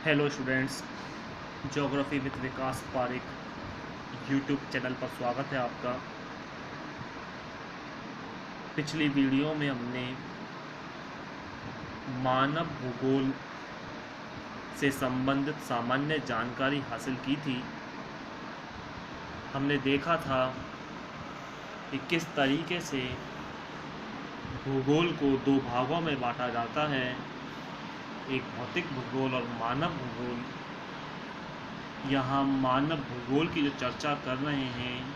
Hello students, geography with Vikas Pareek YouTube channel पर स्वागत है आपका। पिछली वीडियो में हमने मानव भूगोल से संबंधित सामान्य जानकारी हासिल की थी। हमने देखा था कि किस तरीके से भूगोल को दो भागों में बांटा जाता है, एक भौतिक भूगोल और मानव भूगोल। यहाँ मानव भूगोल की जो चर्चा कर रहे हैं,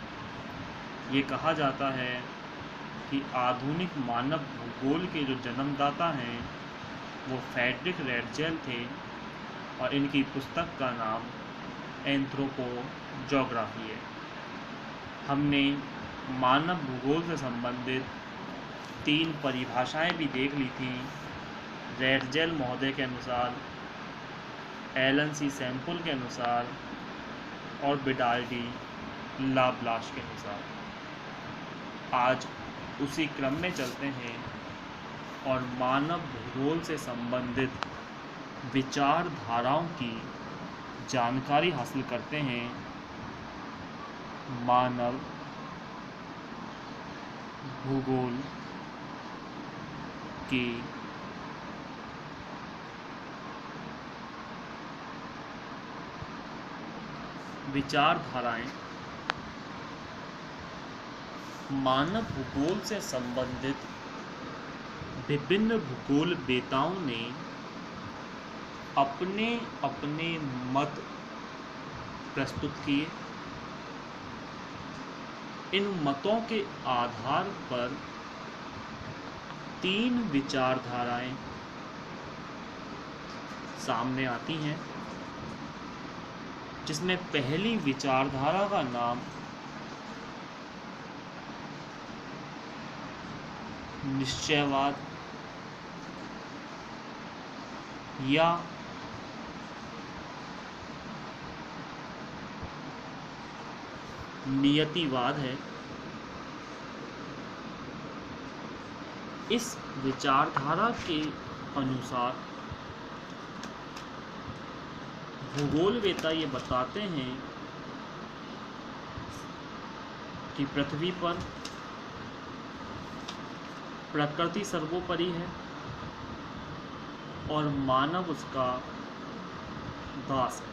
ये कहा जाता है कि आधुनिक मानव भूगोल के जो जन्मदाता हैं वो फ्रेडरिक रेडजेल थे और इनकी पुस्तक का नाम एंथ्रोपोजोग्राफी है। हमने मानव भूगोल से संबंधित 3 परिभाषाएं भी देख ली थी, रेडजेल महोदय के अनुसार, एलन सी सैम्पल के अनुसार और बिडाल्डी लाप्लास के अनुसार। आज उसी क्रम में चलते हैं और मानव भूगोल से संबंधित विचारधाराओं की जानकारी हासिल करते हैं। मानव भूगोल की विचारधाराएं। मानव भूगोल से संबंधित विभिन्न भूगोलवेताओं ने अपने अपने मत प्रस्तुत किए। इन मतों के आधार पर 3 विचारधाराएं सामने आती हैं, जिसमें पहली विचारधारा का नाम निश्चयवाद या नियतिवाद है। इस विचारधारा के अनुसार भूगोलवेता ये बताते हैं कि पृथ्वी पर प्रकृति सर्वोपरि है और मानव उसका दास है।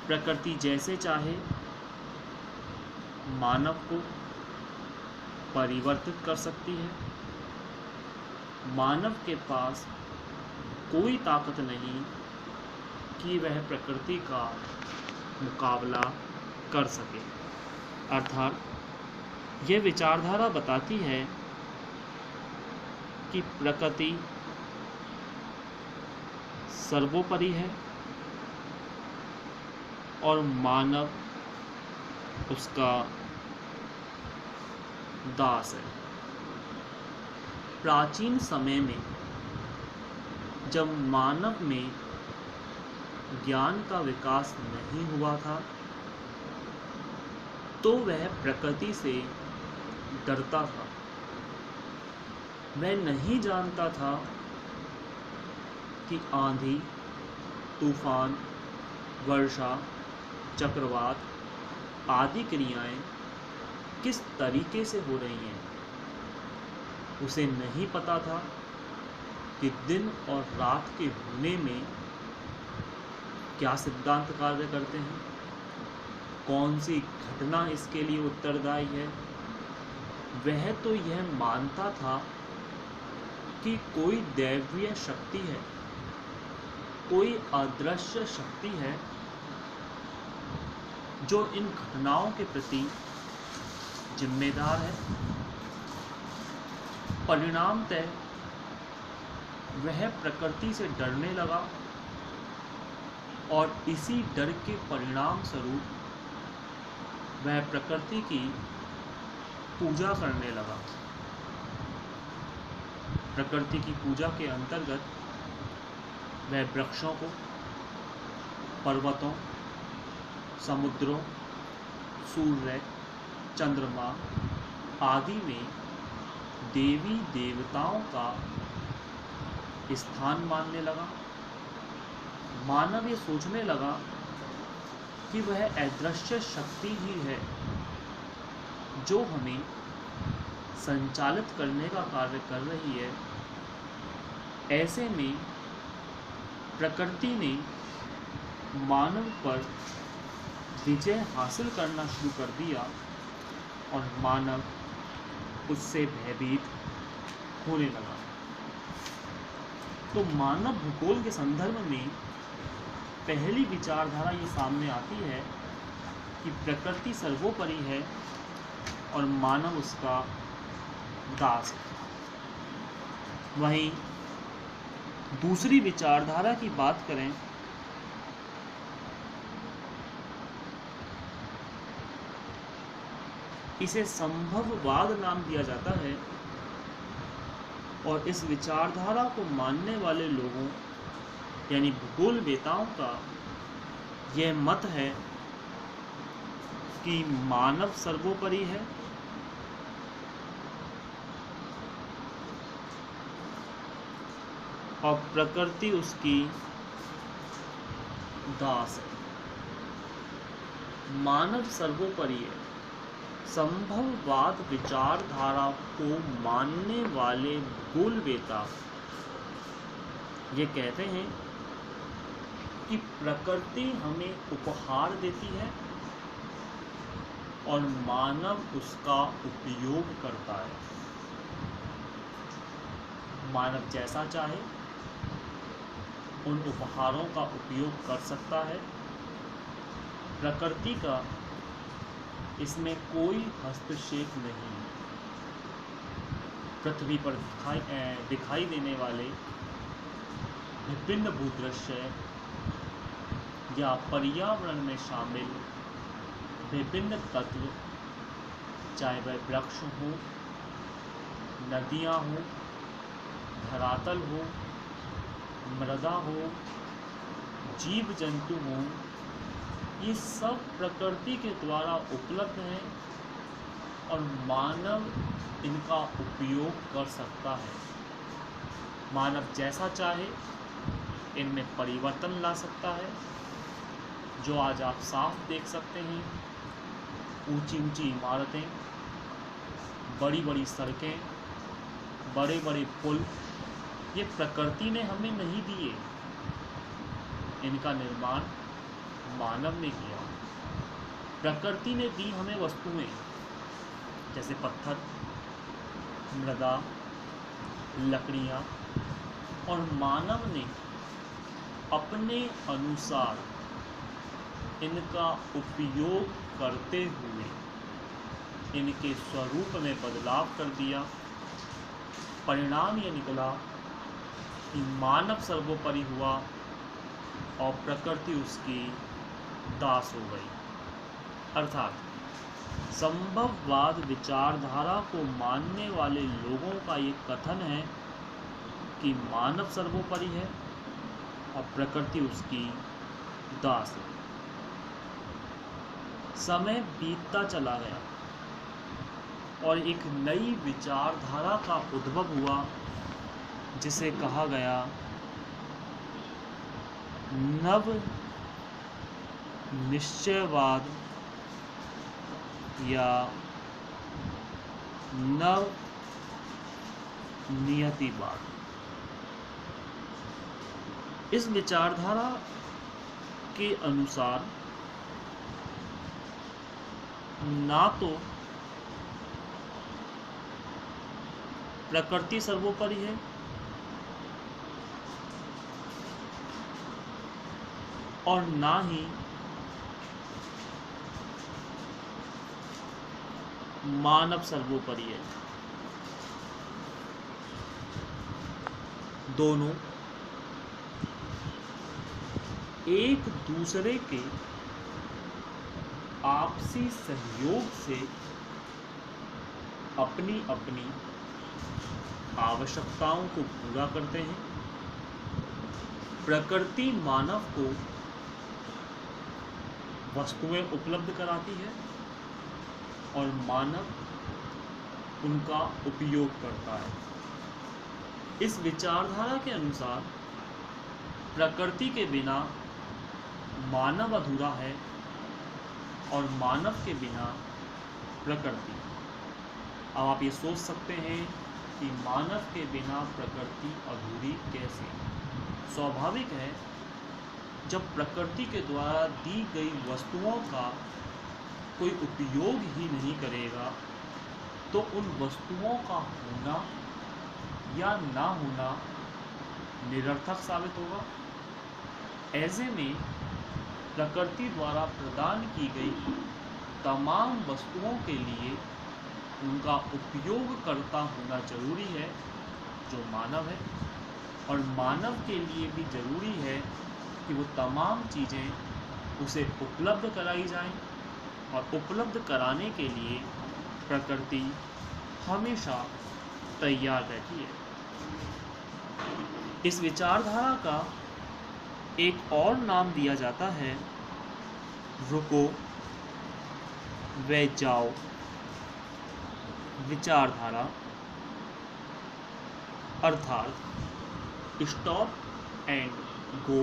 प्रकृति जैसे चाहे मानव को परिवर्तित कर सकती है। मानव के पास कोई ताकत नहीं कि वह प्रकृति का मुकाबला कर सके। अर्थात यह विचारधारा बताती है कि प्रकृति सर्वोपरि है और मानव उसका दास है। प्राचीन समय में जब मानव में ज्ञान का विकास नहीं हुआ था, तो वह प्रकृति से डरता था। वह नहीं जानता था कि आंधी, तूफान, वर्षा, चक्रवात आदि क्रियाएं किस तरीके से हो रही हैं। उसे नहीं पता था कि दिन और रात के होने में क्या सिद्धांत कार्य करते हैं, कौन सी घटना इसके लिए उत्तरदायी है। वह तो यह मानता था कि कोई दैवीय शक्ति है, कोई अदृश्य शक्ति है जो इन घटनाओं के प्रति जिम्मेदार है। परिणामतः वह प्रकृति से डरने लगा और इसी डर के परिणाम स्वरूप वह प्रकृति की पूजा करने लगा। प्रकृति की पूजा के अंतर्गत वह वृक्षों को, पर्वतों, समुद्रों, सूर्य, चंद्रमा आदि में देवी देवताओं का स्थान मानने लगा मानव ये सोचने लगा कि वह अदृश्य शक्ति ही है जो हमें संचालित करने का कार्य कर रही है। ऐसे में प्रकृति ने मानव पर विजय हासिल करना शुरू कर दिया और मानव उससे भयभीत होने लगा। तो मानव भूगोल के संदर्भ में पहली विचारधारा ये सामने आती है कि प्रकृति सर्वोपरि है और मानव उसका दास है। वहीं दूसरी विचारधारा की बात करें इसे संभववाद नाम दिया जाता है और इस विचारधारा को मानने वाले लोगों यानी भूगोलवेताओं का यह मत है कि मानव सर्वोपरि है और प्रकृति उसकी दास है। मानव सर्वोपरि है। संभववाद विचारधारा को मानने वाले भूगोलवेता ये कहते हैं कि प्रकृति हमें उपहार देती है और मानव उसका उपयोग करता है। मानव जैसा चाहे उन उपहारों का उपयोग कर सकता है। प्रकृति का इसमें कोई हस्तक्षेप नहीं। पृथ्वी पर दिखाई देने वाले विभिन्न भूदृश्य या पर्यावरण में शामिल विभिन्न तत्व, चाहे वह वृक्ष हो, नदियाँ हो, धरातल हो, मृदा हो, जीव जंतु हो, ये सब प्रकृति के द्वारा उपलब्ध हैं और मानव इनका उपयोग कर सकता है। मानव जैसा चाहे इनमें परिवर्तन ला सकता है। जो आज आप साफ देख सकते हैं, ऊंची ऊंची इमारतें, बड़ी बड़ी सड़कें, बड़े बड़े पुल, ये प्रकृति ने हमें नहीं दिए। इनका निर्माण मानव ने किया। प्रकृति ने दी हमें वस्तुएं जैसे पत्थर, मृदा, लकड़ियाँ, और मानव ने अपने अनुसार इनका उपयोग करते हुए इनके स्वरूप में बदलाव कर दिया। परिणाम यह निकला कि मानव सर्वोपरि हुआ और प्रकृति उसकी दास हो गई। अर्थात संभववाद विचारधारा को मानने वाले लोगों का ये कथन है कि मानव सर्वोपरि है और प्रकृति उसकी दास है। समय बीतता चला गया और एक नई विचारधारा का उद्भव हुआ जिसे कहा गया नव निश्चयवाद या नव नियतिवाद। इस विचारधारा के अनुसार ना तो प्रकृति सर्वोपरि है और ना ही मानव सर्वोपरि है। दोनों एक दूसरे के आपसी सहयोग से अपनी अपनी आवश्यकताओं को पूरा करते हैं। प्रकृति मानव को वस्तुएं उपलब्ध कराती है और मानव उनका उपयोग करता है। इस विचारधारा के अनुसार प्रकृति के बिना मानव अधूरा है और मानव के बिना प्रकृति। अब आप ये सोच सकते हैं कि मानव के बिना प्रकृति अधूरी कैसे? स्वाभाविक है, जब प्रकृति के द्वारा दी गई वस्तुओं का कोई उपयोग ही नहीं करेगा तो उन वस्तुओं का होना या ना होना निरर्थक साबित होगा। ऐसे में प्रकृति द्वारा प्रदान की गई तमाम वस्तुओं के लिए उनका उपयोगकर्ता होना जरूरी है, जो मानव है, और मानव के लिए भी जरूरी है कि वो तमाम चीज़ें उसे उपलब्ध कराई जाएं, और उपलब्ध कराने के लिए प्रकृति हमेशा तैयार रहती है। इस विचारधारा का एक और नाम दिया जाता है रुको वे जाओ विचारधारा, अर्थात स्टॉप एंड गो।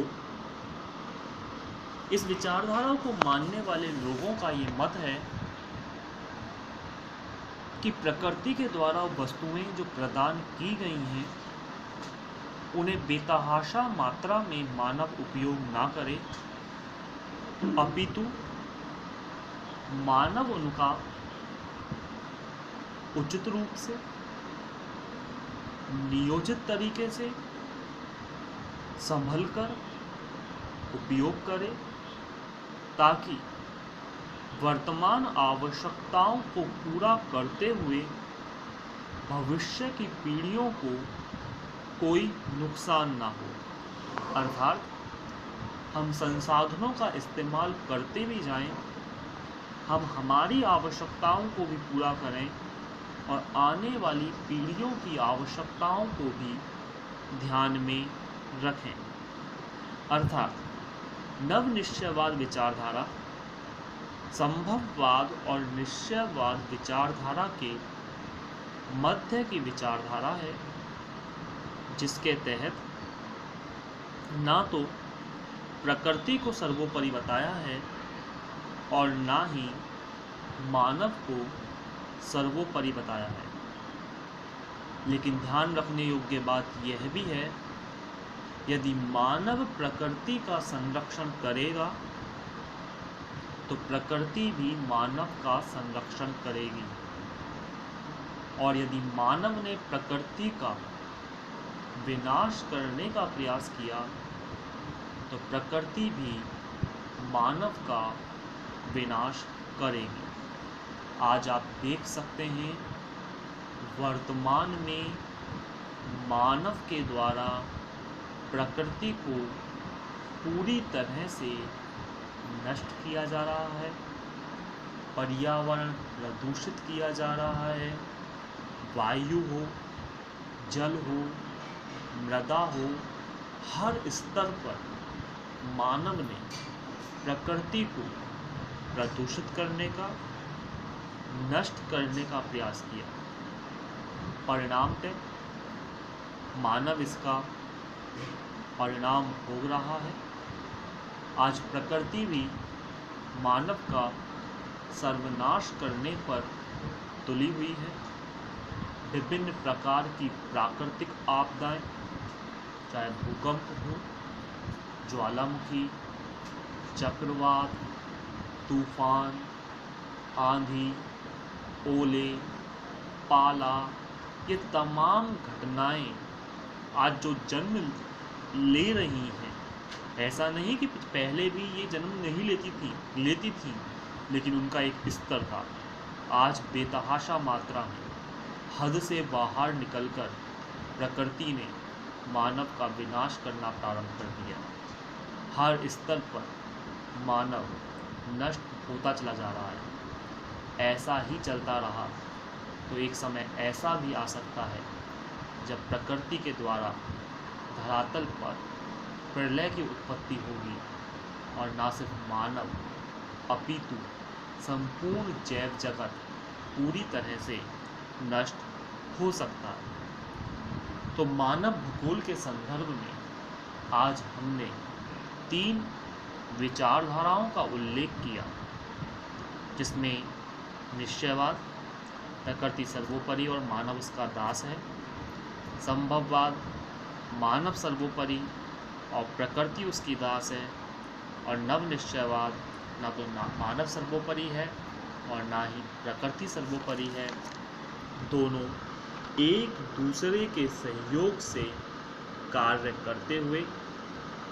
इस विचारधारा को मानने वाले लोगों का ये मत है कि प्रकृति के द्वारा वस्तुएं जो प्रदान की गई हैं उन्हें बेतहाशा मात्रा में मानव उपयोग ना करे, अपितु मानव उनका उचित रूप से, नियोजित तरीके से संभलकर उपयोग करे, ताकि वर्तमान आवश्यकताओं को पूरा करते हुए भविष्य की पीढ़ियों को कोई नुकसान ना हो। अर्थात हम संसाधनों का इस्तेमाल करते भी जाएं, हम हमारी आवश्यकताओं को भी पूरा करें और आने वाली पीढ़ियों की आवश्यकताओं को भी ध्यान में रखें। अर्थात नवनिश्चयवाद विचारधारा संभववाद और निश्चयवाद विचारधारा के मध्य की विचारधारा है, जिसके तहत ना तो प्रकृति को सर्वोपरि बताया है और ना ही मानव को सर्वोपरि बताया है। लेकिन ध्यान रखने योग्य बात यह भी है, यदि मानव प्रकृति का संरक्षण करेगा तो प्रकृति भी मानव का संरक्षण करेगी, और यदि मानव ने प्रकृति का विनाश करने का प्रयास किया तो प्रकृति भी मानव का विनाश करेगी। आज आप देख सकते हैं वर्तमान में मानव के द्वारा प्रकृति को पूरी तरह से नष्ट किया जा रहा है, पर्यावरण प्रदूषित किया जा रहा है, वायु हो, जल हो, मृदा हो, हर स्तर पर मानव ने प्रकृति को प्रदूषित करने का, नष्ट करने का प्रयास किया। परिणामतः मानव इसका परिणाम भोग रहा है। आज प्रकृति भी मानव का सर्वनाश करने पर तुली हुई है। विभिन्न प्रकार की प्राकृतिक आपदाएं, चाहे भूकंप हो, ज्वालामुखी, चक्रवात, तूफान, आंधी, ओले, पाला, ये तमाम घटनाएं आज जो जन्म ले रही हैं, ऐसा नहीं कि पहले भी ये जन्म नहीं लेती थी, लेकिन उनका एक स्तर था। आज बेतहाशा मात्रा में हद से बाहर निकलकर प्रकृति ने मानव का विनाश करना प्रारंभ कर दिया। हर स्तर पर मानव नष्ट होता चला जा रहा है। ऐसा ही चलता रहा तो एक समय ऐसा भी आ सकता है जब प्रकृति के द्वारा धरातल पर प्रलय की उत्पत्ति होगी और न सिर्फ मानव अपितु संपूर्ण जैव जगत पूरी तरह से नष्ट हो सकता है। तो मानव भूगोल के संदर्भ में आज हमने 3 विचारधाराओं का उल्लेख किया, जिसमें निश्चयवाद, प्रकृति सर्वोपरि और मानव उसका दास है, संभववाद, मानव सर्वोपरि और प्रकृति उसकी दास है, और नव निश्चयवाद ना तो मानव सर्वोपरि है और ना ही प्रकृति सर्वोपरि है। दोनों एक दूसरे के सहयोग से कार्य करते हुए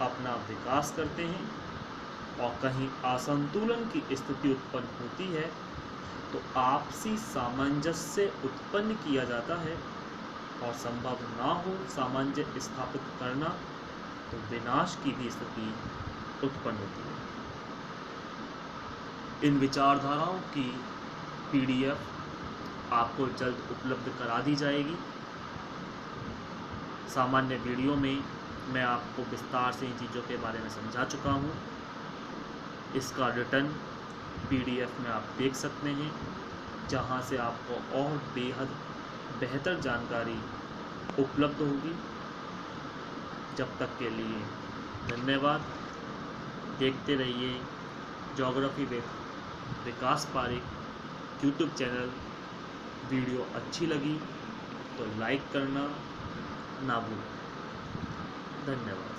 अपना विकास करते हैं, और कहीं असंतुलन की स्थिति उत्पन्न होती है तो आपसी सामंजस्य उत्पन्न किया जाता है, और संभव ना हो सामंजस्य स्थापित करना तो विनाश की भी स्थिति उत्पन्न होती है। इन विचारधाराओं की PDF आपको जल्द उपलब्ध करा दी जाएगी। सामान्य वीडियो में मैं आपको विस्तार से इन चीज़ों के बारे में समझा चुका हूँ। इसका रिटर्न PDF में आप देख सकते हैं, जहाँ से आपको और बेहद बेहतर जानकारी उपलब्ध होगी। जब तक के लिए धन्यवाद। देखते रहिए geography with Vikas Pareek YouTube channel. Video अच्छी लगी तो लाइक करना ना भूलें। धन्यवाद।